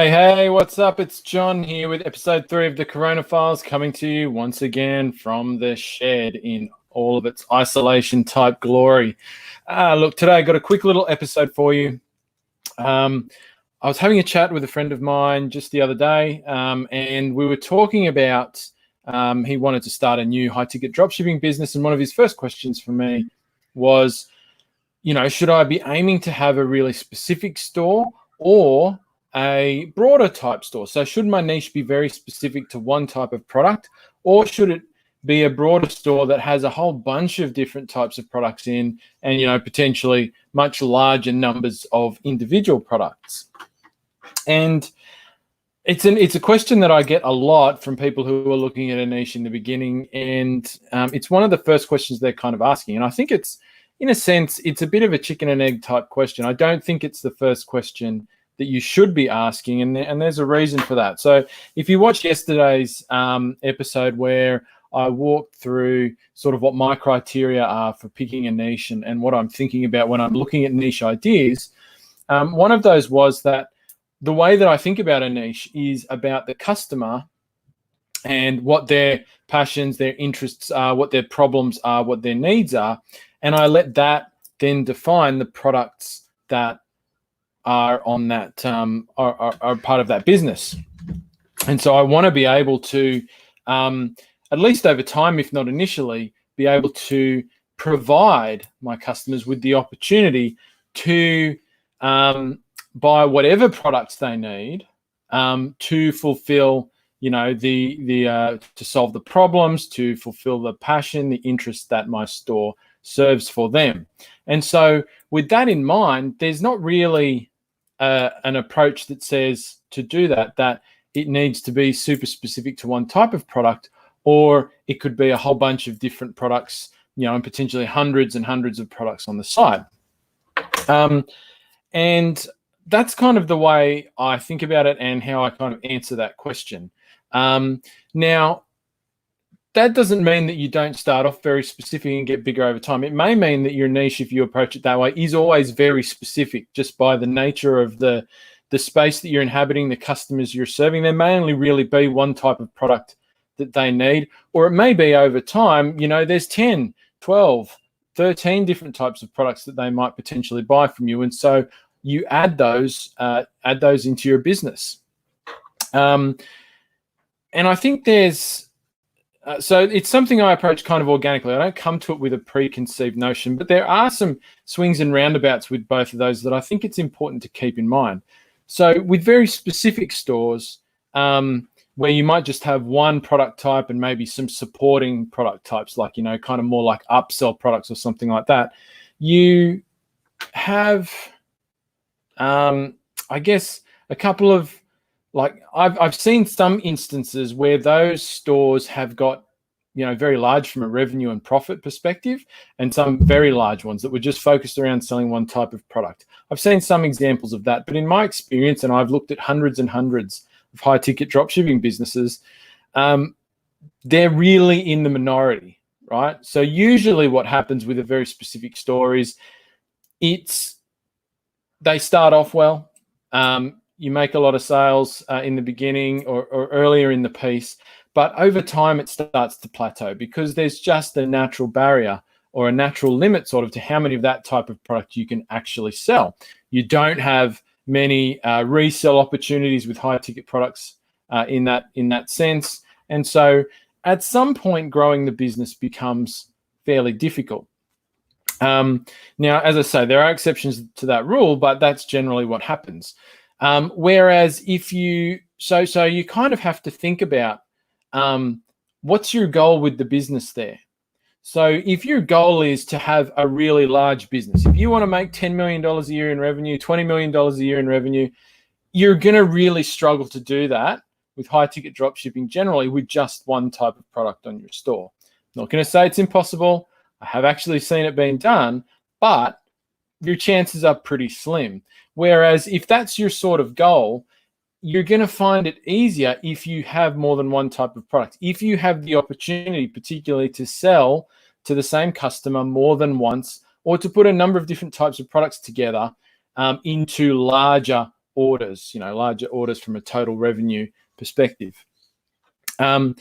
Hey, what's up? It's John here with episode 3 of the Corona Files, coming to you once again from the shed in all of its isolation type glory. Look, today I got a quick little episode for you. I was having a chat with a friend of mine just the other day, and we were talking about he wanted to start a new high-ticket dropshipping business, and one of his first questions for me was, should I be aiming to have a really specific store or a broader type store? So should my niche be very specific to one type of product, or should it be a broader store that has a whole bunch of different types of products in and, potentially much larger numbers of individual products? And it's a question that I get a lot from people who are looking at a niche in the beginning, and it's one of the first questions they're kind of asking. And I think it's, in a sense, it's a bit of a chicken and egg type question. I don't think it's the first question that you should be asking, and there's a reason for that. So if you watched yesterday's episode where I walked through sort of what my criteria are for picking a niche and what I'm thinking about when I'm looking at niche ideas, one of those was that the way that I think about a niche is about the customer and what their passions, their interests are, what their problems are, what their needs are, and I let that then define the products that are on that are part of that business. And so I want to be able to, at least over time, if not initially, be able to provide my customers with the opportunity to buy whatever products they need to fulfill, to solve the problems, to fulfill the passion, the interest that my store serves for them. And so with that in mind, there's not really an approach that says to do that it needs to be super specific to one type of product, or it could be a whole bunch of different products, and potentially hundreds and hundreds of products on the site. And that's kind of the way I think about it and how I kind of answer that question. Now, that doesn't mean that you don't start off very specific and get bigger over time. It may mean that your niche, if you approach it that way, is always very specific just by the nature of the space that you're inhabiting, the customers you're serving. There may only really be one type of product that they need, or it may be over time, there's 10, 12, 13 different types of products that they might potentially buy from you. And so you add those into your business. And I think so it's something I approach kind of organically. I don't come to it with a preconceived notion, but there are some swings and roundabouts with both of those that I think it's important to keep in mind. So with very specific stores, where you might just have one product type and maybe some supporting product types, like, kind of more like upsell products or something like that, you have, I guess, a couple of, like, I've seen some instances where those stores have got, very large from a revenue and profit perspective, and some very large ones that were just focused around selling one type of product. I've seen some examples of that, but in my experience, and I've looked at hundreds and hundreds of high-ticket dropshipping businesses, they're really in the minority, right? So usually what happens with a very specific store is they start off well. You make a lot of sales in the beginning or earlier in the piece, but over time it starts to plateau because there's just a natural barrier or a natural limit sort of to how many of that type of product you can actually sell. You don't have many resell opportunities with high ticket products in that sense. And so at some point, growing the business becomes fairly difficult. Now, as I say, there are exceptions to that rule, but that's generally what happens. Whereas if you kind of have to think about what's your goal with the business there. So if your goal is to have a really large business, if you want to make $10 million a year in revenue, $20 million a year in revenue, you're going to really struggle to do that with high ticket dropshipping generally with just one type of product on your store. I'm not going to say it's impossible. I have actually seen it being done, but your chances are pretty slim. Whereas if that's your sort of goal, you're going to find it easier if you have more than one type of product. If you have the opportunity, particularly to sell to the same customer more than once, or to put a number of different types of products together into larger orders, larger orders from a total revenue perspective. But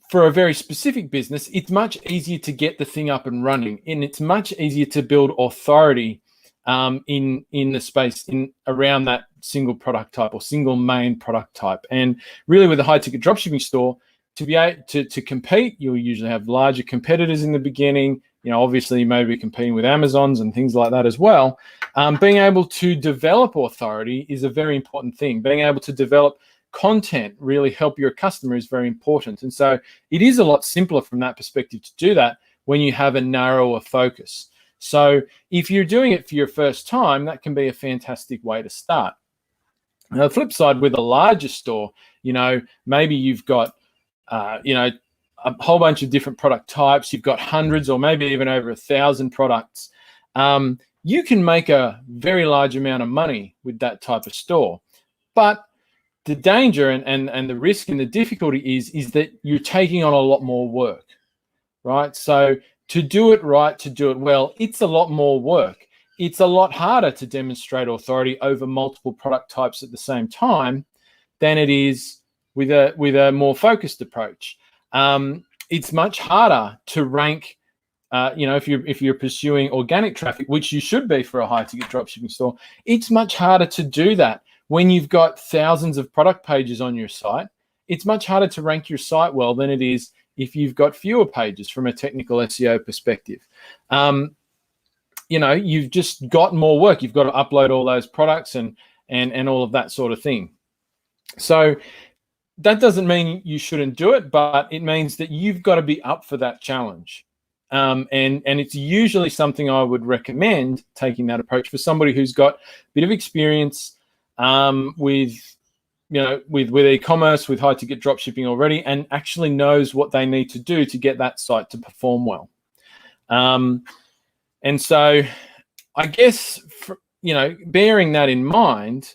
for a very specific business, it's much easier to get the thing up and running, and it's much easier to build authority in the space around that single product type or single main product type. And really, with a high ticket dropshipping store, to be able to compete, you'll usually have larger competitors in the beginning. Obviously, you may be competing with Amazons and things like that as well. Being able to develop authority is a very important thing. Being able to develop content, really help your customer, is very important. And so it is a lot simpler from that perspective to do that when you have a narrower focus. So if you're doing it for your first time, that can be a fantastic way to start. Now, the flip side, with a larger store, maybe you've got, a whole bunch of different product types. You've got hundreds or maybe even over 1,000 products. You can make a very large amount of money with that type of store. But the danger and the risk and the difficulty is that you're taking on a lot more work, right? So to do it right, to do it well, it's a lot more work. It's a lot harder to demonstrate authority over multiple product types at the same time than it is with a more focused approach. It's much harder to rank, if you're pursuing organic traffic, which you should be for a high ticket dropshipping store. It's much harder to do that when you've got thousands of product pages on your site. It's much harder to rank your site well than it is if you've got fewer pages from a technical SEO perspective. You've just got more work. You've got to upload all those products and all of that sort of thing. So that doesn't mean you shouldn't do it, but it means that you've got to be up for that challenge. And it's usually something I would recommend, taking that approach, for somebody who's got a bit of experience with e-commerce, with high ticket dropshipping already, and actually knows what they need to do to get that site to perform well. And so I guess, bearing that in mind,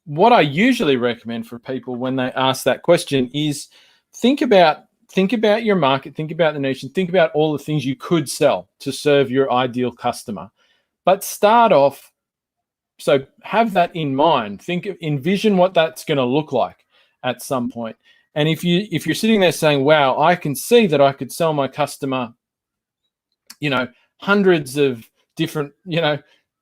what I usually recommend for people when they ask that question is think about your market, think about the niche, and think about all the things you could sell to serve your ideal customer. But start off, so have that in mind. Envision what that's going to look like at some point. And if you're sitting there saying, wow, I can see that I could sell my customer, hundreds of different,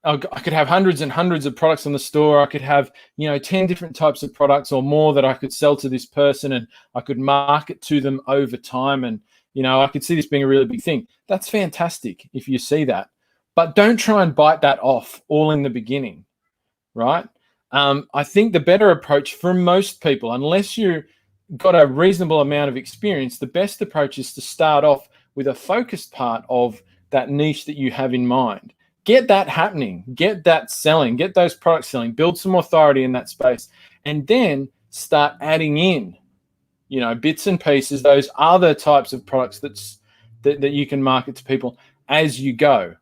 I could have hundreds and hundreds of products on the store. I could have, 10 different types of products or more that I could sell to this person, and I could market to them over time. And, I could see this being a really big thing. That's fantastic if you see that. But don't try and bite that off all in the beginning, right? I think the better approach for most people, unless you've got a reasonable amount of experience, the best approach is to start off with a focused part of that niche that you have in mind. Get that happening, get that selling, get those products selling, build some authority in that space, and then start adding in, bits and pieces, those other types of products that you can market to people as you go.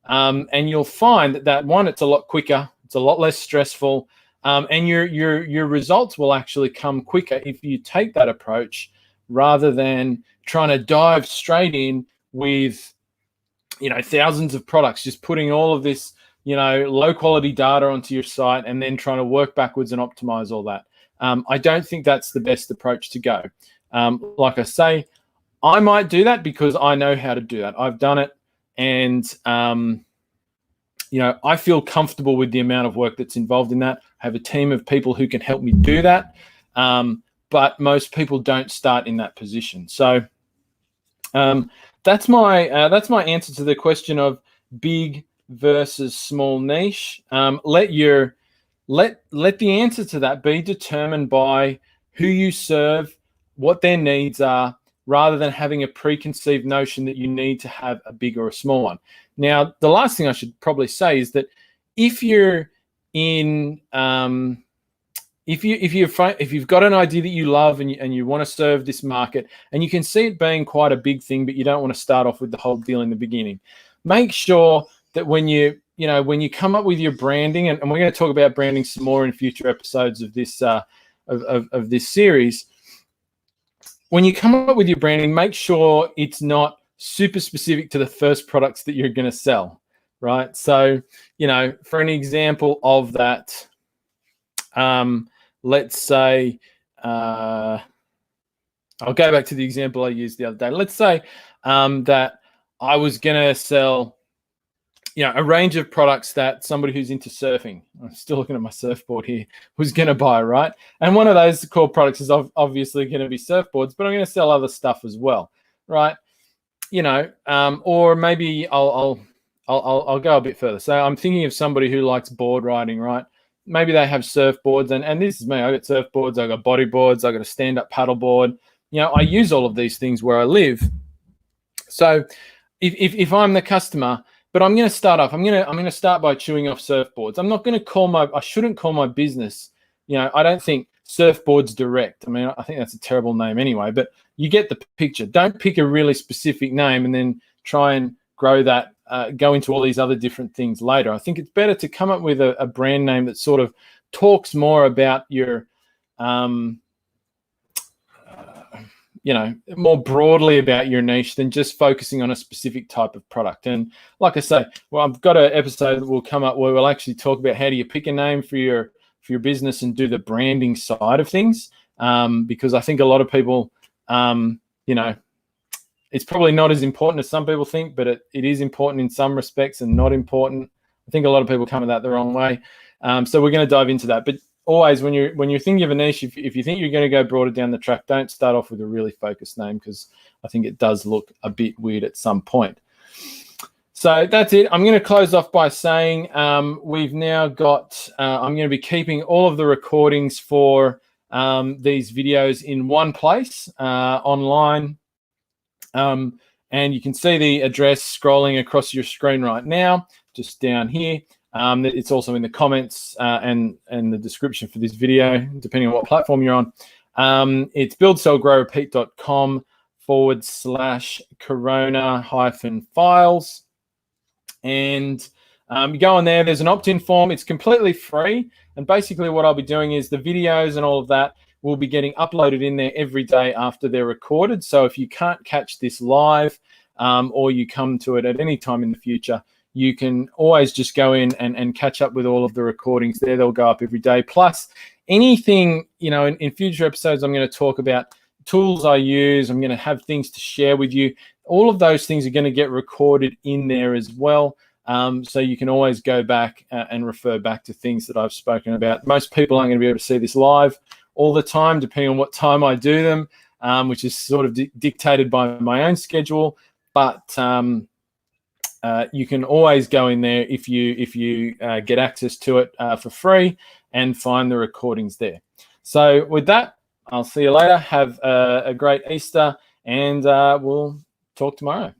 And you'll find that one, it's a lot quicker, it's a lot less stressful, and your results will actually come quicker if you take that approach rather than trying to dive straight in with thousands of products, just putting all of this, low quality data onto your site and then trying to work backwards and optimize all that. I don't think that's the best approach to go. Like I say, I might do that because I know how to do that. I've done it, and I feel comfortable with the amount of work that's involved in that. I have a team of people who can help me do that, but most people don't start in that position. So that's my answer to the question of big versus small niche. Let the answer to that be determined by who you serve, what their needs are, rather than having a preconceived notion that you need to have a big or a small one. Now, the last thing I should probably say is that if you're in if you've got an idea that you love and you want to serve this market, and you can see it being quite a big thing, but you don't want to start off with the whole deal in the beginning, make sure that when you come up with your branding, and we're going to talk about branding some more in future episodes of this of this series. When you come up with your branding, make sure it's not super specific to the first products that you're going to sell, right? So, for an example of that, let's say, I'll go back to the example I used the other day. Let's say that I was going to sell, a range of products that somebody who's into surfing, I'm still looking at my surfboard here, was going to buy, right? And one of those core products is obviously going to be surfboards, but I'm going to sell other stuff as well, right? Or maybe I'll go a bit further. So I'm thinking of somebody who likes board riding, right? Maybe they have surfboards, and this is me. I got surfboards, I got bodyboards, I got a stand-up paddleboard. I use all of these things where I live. So if I'm the customer, but I'm going to start off. I'm going to start by chewing off surfboards. I'm not going to I shouldn't call my business. I don't think Surfboards Direct. I mean, I think that's a terrible name anyway. But you get the picture. Don't pick a really specific name and then try and grow that. Go into all these other different things later. I think it's better to come up with a brand name that sort of talks more about your more broadly about your niche than just focusing on a specific type of product. And like I say, well, I've got an episode that will come up where we'll actually talk about how do you pick a name for your business and do the branding side of things. Because I think a lot of people, it's probably not as important as some people think, but it is important in some respects and not important. I think a lot of people come at that the wrong way. So we're going to dive into that. But always, when you're thinking of a niche, if you think you're going to go broader down the track, don't start off with a really focused name, because I think it does look a bit weird at some point. So that's it. I'm going to close off by saying we've now got, I'm going to be keeping all of the recordings for these videos in one place online. And you can see the address scrolling across your screen right now, just down here. It's also in the comments and the description for this video, depending on what platform you're on. It's buildsellgrowrepeat.com/corona-files. And you go on there, there's an opt-in form. It's completely free. And basically what I'll be doing is the videos and all of that will be getting uploaded in there every day after they're recorded. So if you can't catch this live or you come to it at any time in the future, you can always just go in and catch up with all of the recordings there. They'll go up every day. Plus anything, in future episodes, I'm going to talk about tools I use. I'm going to have things to share with you. All of those things are going to get recorded in there as well. So you can always go back and refer back to things that I've spoken about. Most people aren't going to be able to see this live all the time, depending on what time I do them, which is sort of dictated by my own schedule. But you can always go in there if you get access to it for free and find the recordings there. So with that, I'll see you later. Have a great Easter, and we'll talk tomorrow.